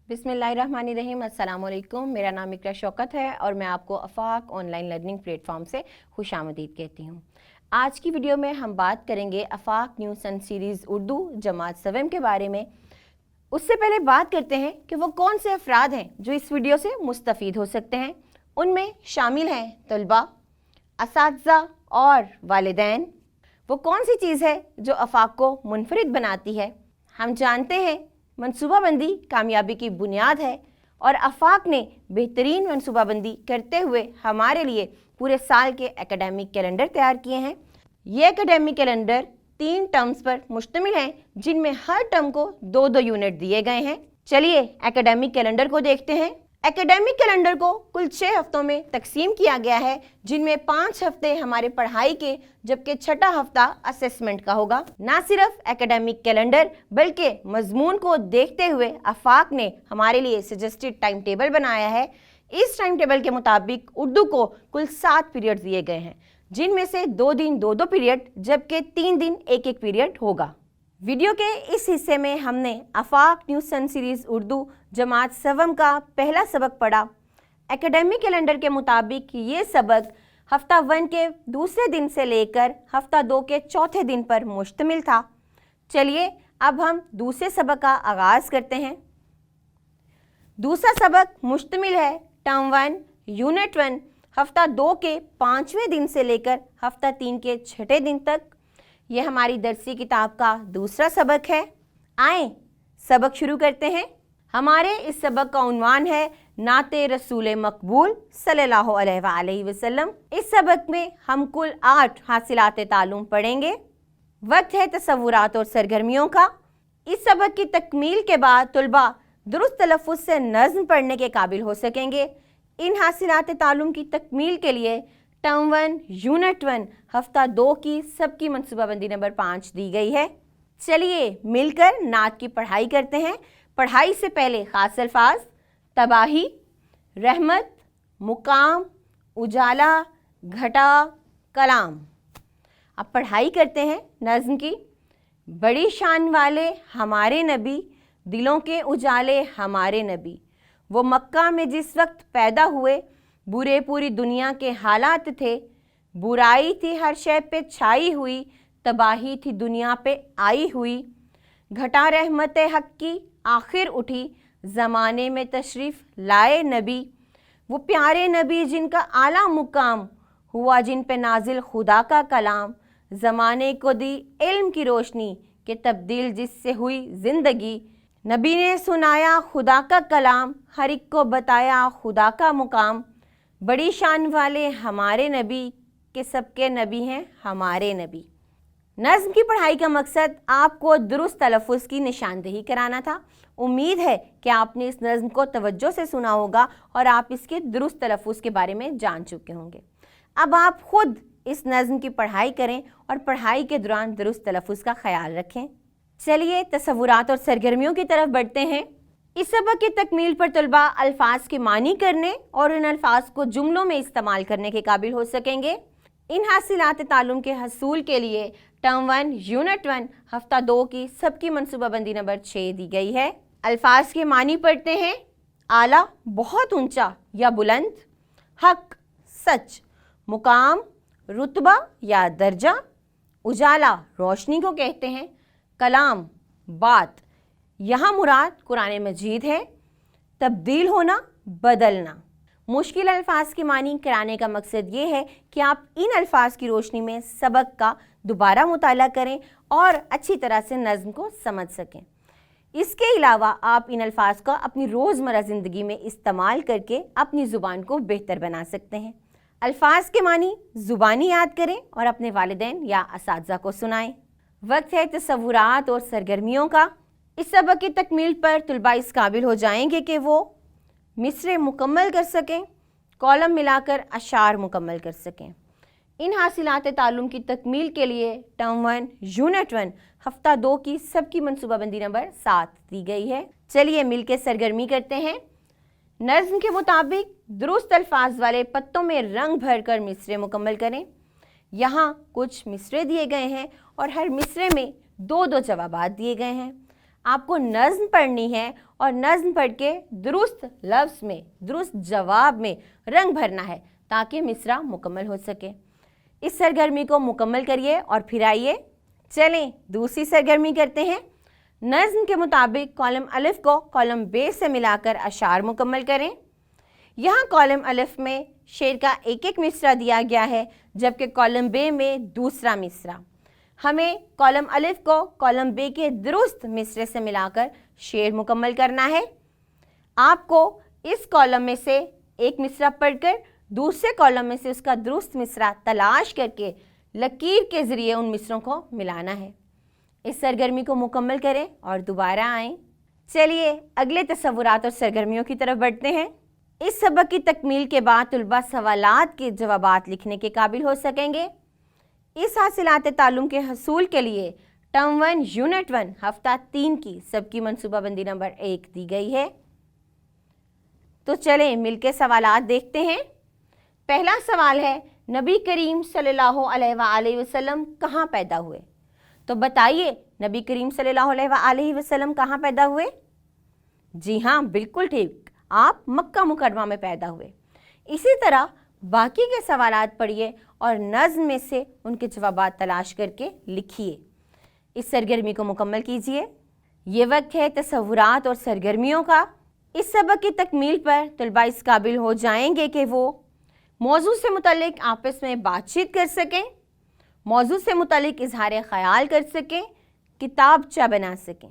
बिस्मिल्लाहिर्रहमानिर्रहीम। अस्सलाम वालेकुम। मेरा नाम इकरा शौकत है और मैं आपको आफाक ऑनलाइन लर्निंग प्लेटफॉर्म से खुशामदीद कहती हूँ। आज की वीडियो में हम बात करेंगे आफाक न्यू सन सीरीज़ उर्दू जमात सवम के बारे में। उससे पहले बात करते हैं कि वो कौन से अफराद हैं जो इस वीडियो से मुस्तफ़ीद हो सकते हैं। उनमें शामिल हैं तलबा, असातिज़ा और वालिदैन। वो कौन सी चीज़ है जो आफाक को मुनफरिद बनाती है? हम जानते हैं मनसूबाबंदी कामयाबी की बुनियाद है और आफाक ने बेहतरीन मनसूबाबंदी करते हुए हमारे लिए पूरे साल के एकेडमिक कैलेंडर तैयार किए हैं। ये एकेडमिक कैलेंडर 3 टर्म्स पर मुश्तमिल हैं, जिनमें हर टर्म को 2-2 यूनिट दिए गए हैं। चलिए एकेडमिक कैलेंडर को देखते हैं। एकेडमिक कैलेंडर को कुल 6 हफ्तों में तकसीम किया गया है, जिनमें 5 हफ्ते हमारे पढ़ाई के, जबकि छठा हफ्ता असेसमेंट का होगा। ना सिर्फ एकेडमिक कैलेंडर बल्कि मजमून को देखते हुए आफाक ने हमारे लिए सजेस्टेड टाइम टेबल बनाया है। इस टाइम टेबल के मुताबिक उर्दू को कुल 7 पीरियड दिए गए हैं, जिनमें से 2 दिन 2-2 पीरियड जबकि 3 दिन 1-1 पीरियड होगा। वीडियो के इस हिस्से में हमने आफाक न्यू सन सीरीज़ उर्दू जमात सवम का पहला सबक पढ़ा। एकेडमिक कैलेंडर के मुताबिक ये सबक हफ्ता 1 के दूसरे दिन से लेकर हफ्ता 2 के चौथे दिन पर मुश्तमिल था। चलिए अब हम दूसरे सबक का आगाज़ करते हैं। दूसरा सबक मुश्तमिल है टर्म 1 यूनिट 1 हफ्ता 2 के 5वें दिन से लेकर हफ्ता 3 के 6ठे दिन तक। यह हमारी दरसी किताब का दूसरा सबक है। आए सबक शुरू करते हैं। हमारे इस सबक का उन्वान है नाते रसूल मकबूल सल्लल्लाहु अलैहि वसल्लम। इस सबक में हम कुल 8 हासिलात तालुम पढ़ेंगे। वक्त है तसव्वुरात और सरगर्मियों का। इस सबक की तकमील के बाद तुलबा दुरुस्त तलफ़्फ़ुज़ से नज़्म पढ़ने के काबिल हो सकेंगे। इन हासिलात तालुम की तकमील के लिए टर्म 1 यूनिट 1 हफ्ता 2 की सबकी मनसूबाबंदी नंबर 5 दी गई है। चलिए मिलकर नात की पढ़ाई करते हैं। पढ़ाई से पहले खास अल्फाज तबाही, रहमत, मुकाम, उजाला, घटा, कलाम। अब पढ़ाई करते हैं नज़्म की। बड़ी शान वाले हमारे नबी, दिलों के उजाले हमारे नबी, वो मक्का में जिस वक्त पैदा हुए, बुरे पूरी दुनिया के हालात थे। बुराई थी हर शय पे छाई हुई, तबाही थी दुनिया पे आई हुई। घटा रहमत हक की आखिर उठी, ज़माने में तशरीफ़ लाए नबी। वो प्यारे नबी जिनका आला मुकाम, हुआ जिन पे नाजिल खुदा का कलाम। ज़माने को दी इल्म की रोशनी, के तब्दील जिससे हुई ज़िंदगी। नबी ने सुनाया खुदा का कलाम, हर एक को बताया खुदा का मुकाम। बड़ी शान वाले हमारे नबी, के सबके नबी हैं हमारे नबी। नज़्म की पढ़ाई का मकसद आपको दुरुस्त तलफ़्फ़ुज़ की निशानदेही कराना था। उम्मीद है कि आपने इस नज़्म को तवज्जो से सुना होगा और आप इसके दुरुस्त तलफ़्फ़ुज़ के बारे में जान चुके होंगे। अब आप खुद इस नज़्म की पढ़ाई करें और पढ़ाई के दौरान दुरुस्त तलफ़्फ़ुज़ का ख्याल रखें। चलिए तसव्वुरात और सरगर्मियों की तरफ बढ़ते हैं। इस सबक की तकमील पर तलबा अल्फाज के मानी करने और इन अल्फाज को जुमलों में इस्तेमाल करने के काबिल हो सकेंगे। इन हासिलात तालुम के हसूल के लिए टर्म 1 यूनिट 1 हफ्ता 2 की सबकी मनसूबाबंदी नंबर 6 दी गई है। अल्फाज के मानी पढ़ते हैं। आला बहुत ऊंचा या बुलंद, हक सच, मुकाम रुतबा या दर्जा, उजाला रोशनी को कहते हैं, कलाम बात, यहाँ मुराद कुरान मजीद है। तब्दील होना बदलना। मुश्किल अल्फाज के मानी कराने का मकसद ये है कि आप इन अल्फाज की रोशनी में सबक का दोबारा मुताला करें और अच्छी तरह से नज़्म को समझ सकें। इसके अलावा आप इन अल्फाज का अपनी रोज़मर्रा ज़िंदगी में इस्तेमाल करके अपनी ज़ुबान को बेहतर बना सकते हैं। अल्फाज के मानी ज़ुबानी याद करें और अपने वालिदैन या असातिज़ा को सुनाएं। वक्त है तसव्वुरात और सरगर्मियों का। इस सबक की तकमील पर तुलबा इस काबिल हो जाएंगे कि वो मिसरे मुकम्मल कर सकें, कॉलम मिलाकर अशार मुकम्मल कर सकें। इन हासिलात तालुम की तकमील के लिए टर्म 1 यूनिट 1 हफ्ता 2 की सबकी मनसूबाबंदी नंबर 7 दी गई है। चलिए मिलकर सरगर्मी करते हैं। नज़्म के मुताबिक दुरुस्त अल्फाज वाले पत्तों में रंग भर कर मिसरे मुकम्मल करें। यहाँ कुछ मिसरे दिए गए हैं और हर मिसरे में 2-2 जवाबात दिए गए हैं। आपको नज़्म पढ़नी है और नज़्म पढ़ के दुरुस्त लफ्ज़ में, दुरुस्त जवाब में रंग भरना है ताकि मिसरा मुकम्मल हो सके। इस सरगर्मी को मुकम्मल करिए और फिर आइए चलें दूसरी सरगर्मी करते हैं। नज़्म के मुताबिक कॉलम अलिफ को कॉलम बे से मिलाकर अशार मुकम्मल करें। यहाँ कॉलम अलिफ में शेर का एक एक मिसरा दिया गया है, जबकि कॉलम बे में दूसरा मिसरा। हमें कॉलम अलिफ को कॉलम बे के दुरुस्त मिसरे से मिलाकर शेर मुकम्मल करना है। आपको इस कॉलम में से एक मिसरा पढ़कर दूसरे कॉलम में से उसका दुरुस्त मिसरा तलाश करके लकीर के ज़रिए उन मिसरों को मिलाना है। इस सरगर्मी को मुकम्मल करें और दोबारा आएँ। चलिए अगले तसव्वुरात और सरगर्मियों की तरफ बढ़ते हैं। इस सबक की तकमील के बाद तुलबा सवालात के जवाबात लिखने के काबिल हो सकेंगे। इस हासिलात तालुम के हसूल के लिए टर्म 1 यूनिट 1 हफ्ता 3 की सबकी मनसूबाबंदी नंबर 1 दी गई है। तो चलें मिलके सवालात देखते हैं। पहला सवाल है, नबी करीम सल्लल्लाहु अलैहि वसल्लम कहाँ पैदा हुए? तो बताइए नबी करीम सल्लल्लाहु अलैहि वसल्लम कहाँ पैदा हुए? जी हाँ, बिल्कुल ठीक, आप मक्का मुकर्रमा में पैदा हुए। इसी तरह बाकी के सवालात पढ़िए और नज़्म में से उनके जवाबात तलाश करके लिखिए। इस सरगर्मी को मुकम्मल कीजिए। ये वक्त है तसव्वुरात और सरगर्मियों का। इस सबक की तकमील पर तलबा इस काबिल हो जाएंगे कि वो मौजू से मुतल्लिक आपस में बातचीत कर सकें, मौजू से मुतल्लिक इजहार ख़याल कर सकें, किताबचा बना सकें।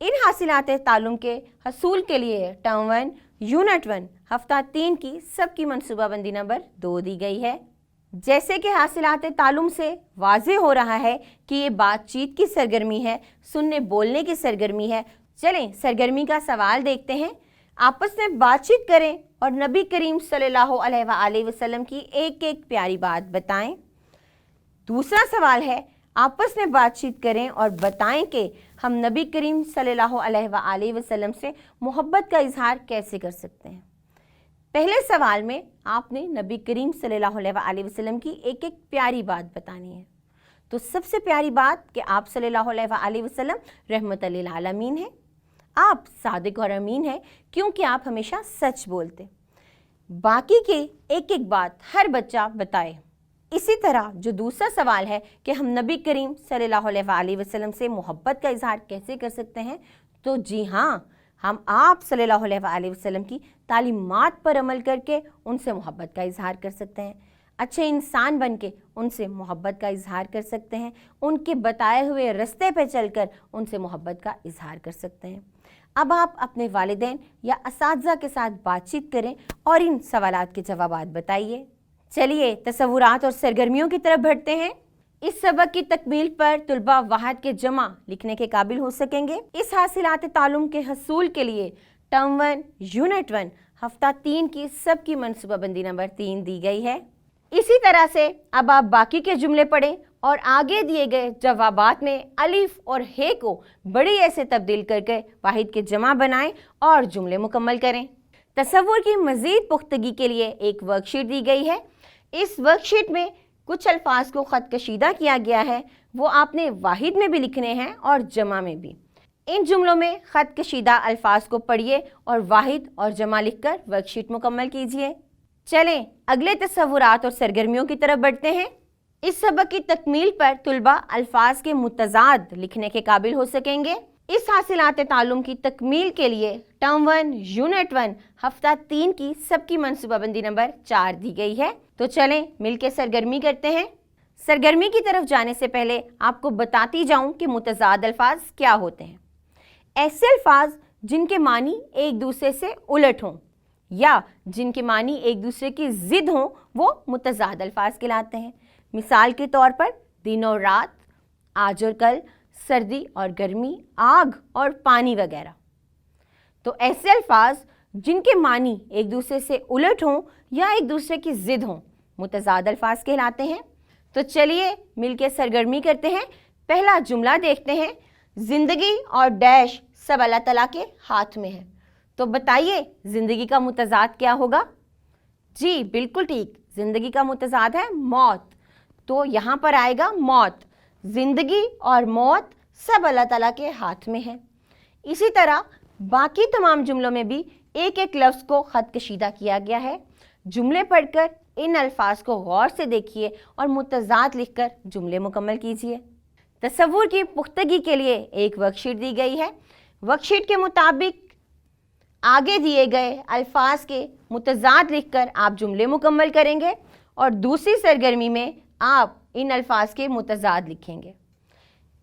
इन हासिलात तालुम के हसूल के लिए टर्म 1 यूनिट 1 हफ्ता 3 की सबकी मनसूबाबंदी नंबर 2 दी गई है। जैसे कि हासिलात तालुम से वाज़े हो रहा है कि ये बातचीत की सरगर्मी है, सुनने बोलने की सरगर्मी है। चलें सरगर्मी का सवाल देखते हैं। आपस में बातचीत करें और नबी करीम सल्लल्लाहु अलैहि वसल्लम की एक एक प्यारी बात बताएं। दूसरा सवाल है, आपस में बातचीत करें और बताएं कि हम नबी करीम सल्लल्लाहु अलैहि वसल्लम से मोहब्बत का इजहार कैसे कर सकते हैं। पहले सवाल में आपने नबी करीम सल्लल्लाहु अलैहि वसल्लम की एक एक प्यारी बात बतानी है। तो सबसे प्यारी बात कि आप सल्लल्लाहु अलैहि वसल्लम रहमतुल लिल आलमीन हैं, आप सादिक और अमीन हैं क्योंकि आप हमेशा सच बोलते। बाकी की एक एक बात हर बच्चा बताए। इसी तरह जो दूसरा सवाल है कि हम नबी करीम सल्लल्लाहु अलैहि वसल्लम से मोहब्बत का इजहार कैसे कर सकते हैं, तो जी हाँ, हम आप सल्लल्लाहु अलैहि वसल्लम की तालीमात पर अमल करके उनसे मोहब्बत का इजहार कर सकते हैं। अच्छे इंसान बन के उनसे मोहब्बत का इजहार कर सकते हैं। उनके बताए हुए रास्ते पर चलकर उनसे मोहब्बत का इजहार कर सकते हैं। अब आप अपने वालिदैन या असातिज़ा के साथ बातचीत करें और इन सवालात के जवाबात बताइए। चलिए तसव्वुरात और सरगर्मियों की तरफ बढ़ते हैं। इस सबक की तकमील पर तुलबा वाहद के जमा लिखने के काबिल हो सकेंगे। इस हासिलात तालुम के हसूल के लिए टर्म 1 यूनिट 1 हफ्ता 3 की सबकी मनसूबाबंदी नंबर 3 दी गई है। इसी तरह से अब आप बाकी के जुमले पढ़ें और आगे दिए गए जवाबात में अलिफ और हे को बड़ी ऐसे तब्दील करके वाहिद के जमा बनाएं और जुमले मुकम्मल करें। तसव्वुर की मज़ीद पुख्तगी के लिए एक वर्कशीट दी गई है। इस वर्कशीट में कुछ अल्फाज को ख़त कशीदा किया गया है, वो आपने वाहिद में भी लिखने हैं और जमा में भी। इन जुमलों में ख़त कशीदा अल्फाज को पढ़िए और वाहिद और जमा लिखकर वर्कशीट मुकम्मल कीजिए। चलें अगले तसव्वुरात और सरगर्मियों की तरफ बढ़ते हैं। इस सबक की तकमील पर तुलबा अल्फाज के मुतज़ाद लिखने के काबिल हो सकेंगे। इस हासिलात तालुम की तकमील के लिए टर्म 1 यूनिट 1 हफ्ता 3 की सबकी मनसूबाबंदी नंबर 4 दी गई है। तो चलें मिलके सरगर्मी करते हैं। सरगर्मी की तरफ जाने से पहले आपको बताती जाऊं कि मुतज़ाद अल्फाज क्या होते हैं। ऐसे अल्फाज जिनके मानी एक दूसरे से उलट हों या जिनके मानी एक दूसरे की ज़िद हों, वो मुतज़ाद अल्फाज कहलाते हैं। मिसाल के तौर पर दिन और रात, आज और कल, सर्दी और गर्मी, आग और पानी वगैरह। तो ऐसे अल्फाज जिनके मानी एक दूसरे से उलट हों या एक दूसरे की ज़िद हों, मुतज़ाद अल्फाज कहलाते हैं। तो चलिए मिलके सरगर्मी करते हैं। पहला जुमला देखते हैं, ज़िंदगी और डैश सब अल्लाह ताला के हाथ में है। तो बताइए ज़िंदगी का मुतज़ाद क्या होगा? जी बिल्कुल ठीक, ज़िंदगी का मुतज़ाद है मौत। तो यहाँ पर आएगा मौत। ज़िंदगी और मौत सब अल्लाह ताला के हाथ में है। इसी तरह बाकी तमाम जुमलों में भी एक एक लफ्ज़ को ख़त कशीदा किया गया है। जुमले पढ़कर इन अल्फाज को गौर से देखिए और मुतज़ाद लिखकर जुमले मुकम्मल कीजिए। तसव्वुर की पुख्तगी के लिए एक वर्कशीट दी गई है। वर्कशीट के मुताबिक आगे दिए गए अल्फाज के मुतज़ाद लिखकर आप जुमले मुकम्मल करेंगे और दूसरी सरगर्मी में आप इन अल्फाज के मुतज़ाद लिखेंगे।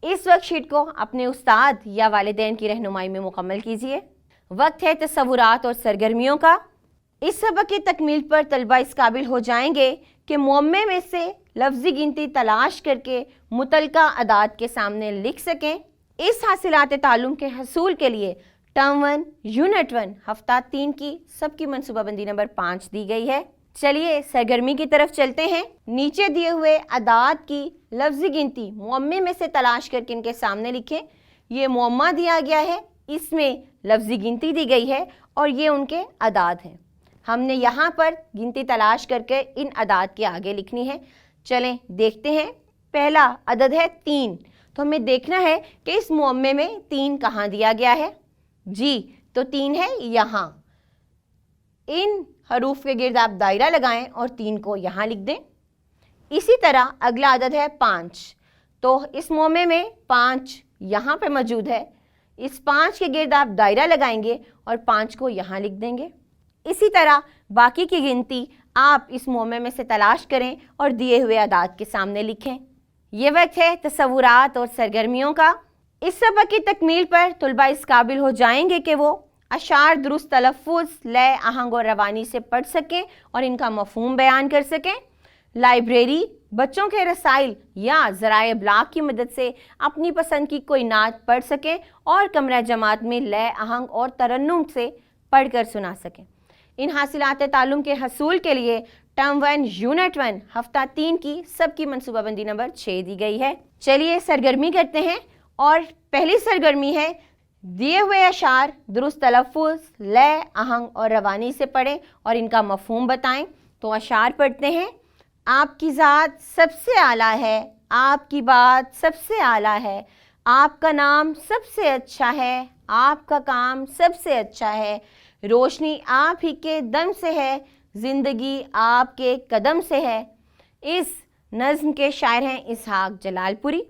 इस वर्कशीट को अपने उस्ताद या वालिदैन की रहनुमाई में मुकम्मल कीजिए। वक्त है तसव्वुरात और सरगर्मियों का। इस सबक की तकमील पर तलबा इस काबिल हो जाएंगे कि मुअम्मे में से लफ्ज़ी गिनती तलाश करके मुतलका अदाद के सामने लिख सकें। इस हासिलात ताल्लुम के हसूल के लिए टर्म 1 यूनिट 1 हफ्ता 3 की सबकी मनसूबाबंदी नंबर 5 दी गई है। चलिए सरगर्मी की तरफ चलते हैं। नीचे दिए हुए अदाद की लफ्ज़ी गिनती मुअम्मे में से तलाश करके इनके सामने लिखें। ये मुअम्मा दिया गया है, इसमें लफ्ज़ी गिनती दी गई है और ये उनके अदाद हैं। हमने यहाँ पर गिनती तलाश करके इन अदाद के आगे लिखनी है। चलें देखते हैं। पहला अदद है 3, तो हमें देखना है कि इस मुअम्मे में 3 कहाँ दिया गया है। जी, तो 3 है यहाँ। इन हरूफ के गिर्द आप दायरा लगाएं और 3 को यहाँ लिख दें। इसी तरह अगला अदद है 5, तो इस मुअम्मे में 5 यहाँ पे मौजूद है। इस 5 के गिर्द आप दायरा लगाएंगे और 5 को यहाँ लिख देंगे। इसी तरह बाकी की गिनती आप इस मुअम्मे में से तलाश करें और दिए हुए अदाद के सामने लिखें। ये वक्त है तसव्वुरात और सरगर्मियों का। इस सबक की तकमील पर तुलबा इस काबिल हो जाएंगे कि वो अशार दुरुस्त तलफ़्फ़ुज़, लय, आहंग और रवानी से पढ़ सकें और इनका मफ़हूम बयान कर सकें। लाइब्रेरी, बच्चों के रसाइल या ज़राए इब्लाग की मदद से अपनी पसंद की कोई नात पढ़ सकें और कमरा जमात में लय, आहंग और तरन्नुम से पढ़ कर सुना सकें। इन हासिलात ताल्लुम के हसूल के लिए टर्म 1 यूनिट 1 हफ्ता 3 की सबकी मनसूबाबंदी नंबर 6 दी गई है। चलिए सरगर्मी करते हैं और पहली सरगर्मी है दिए हुए अशार दुरुस्त तलफ़्फ़ुज़, लय, आहंग और रवानी से पढ़ें और इनका मफ़हूम बताएं। तो अशार पढ़ते हैं। आपकी ज़ात सबसे आला है, आपकी बात सबसे आला है, आपका नाम सबसे अच्छा है, आपका काम सबसे अच्छा है, रोशनी आप ही के दम से है, ज़िंदगी आपके कदम से है। इस नज़्म के शायर हैं इसहाक जलालपुरी।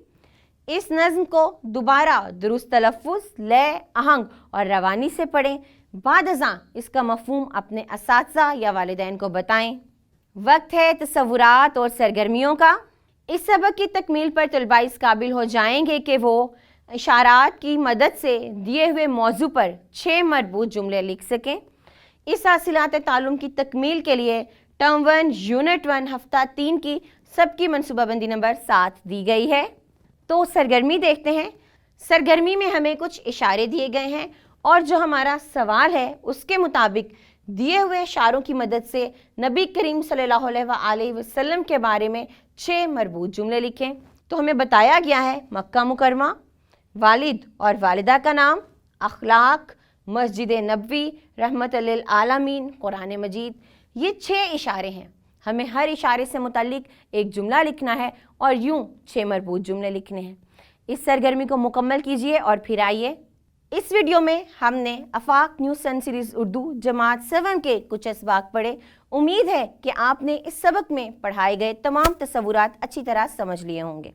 इस नज़्म को दोबारा दुरुस्त तलफ़्फ़ुज़, लय, आहंग और रवानी से पढ़ें। बाद अज़ां इसका मफ़हूम अपने असातिज़ा या वालिदैन को बताएं। वक्त है तसव्वुरात और सरगर्मियों का। इस सबक की तकमील पर तलबा इस काबिल हो जाएंगे कि वो इशारात की मदद से दिए हुए मौजू पर 6 मरबूत जुमले लिख सकें। इस हासिलात ताल्लुम की तकमील के लिए टर्म 1 यूनिट 1 हफ्ता 3 की सबकी मनसूबाबंदी नंबर 7 दी गई है। तो सरगर्मी देखते हैं। सरगर्मी में हमें कुछ इशारे दिए गए हैं और जो हमारा सवाल है उसके मुताबिक दिए हुए इशारों की मदद से नबी करीम सल्लल्लाहु अलैहि वसल्लम के बारे में 6 मरबूत जुमले लिखें। तो हमें बताया गया है मक्का मुकरमा, वालिद और वालिदा का नाम, अखलाक, मस्जिद नबवी, रहमत लिल आलमीन, कुरान मजीद। ये 6 इशारे हैं। हमें हर इशारे से मुताल्लिक एक जुमला लिखना है और यूं 6 मरबूत जुमले लिखने हैं। इस सरगर्मी को मुकम्मल कीजिए और फिर आइए। इस वीडियो में हमने आफाक न्यूज़ सन सीरीज़ उर्दू जमात 7 के कुछ असबाक पढ़े। उम्मीद है कि आपने इस सबक में पढ़ाए गए तमाम तसव्वुरात अच्छी तरह समझ लिए होंगे,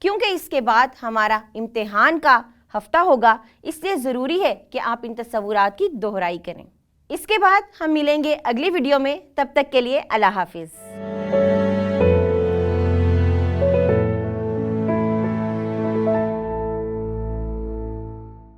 क्योंकि इसके बाद हमारा इम्तिहान का हफ्ता होगा, इसलिए ज़रूरी है कि आप इन तसव्वुरात की दोहराई करें। इसके बाद हम मिलेंगे अगली वीडियो में। तब तक के लिए अल्लाह हाफिज़।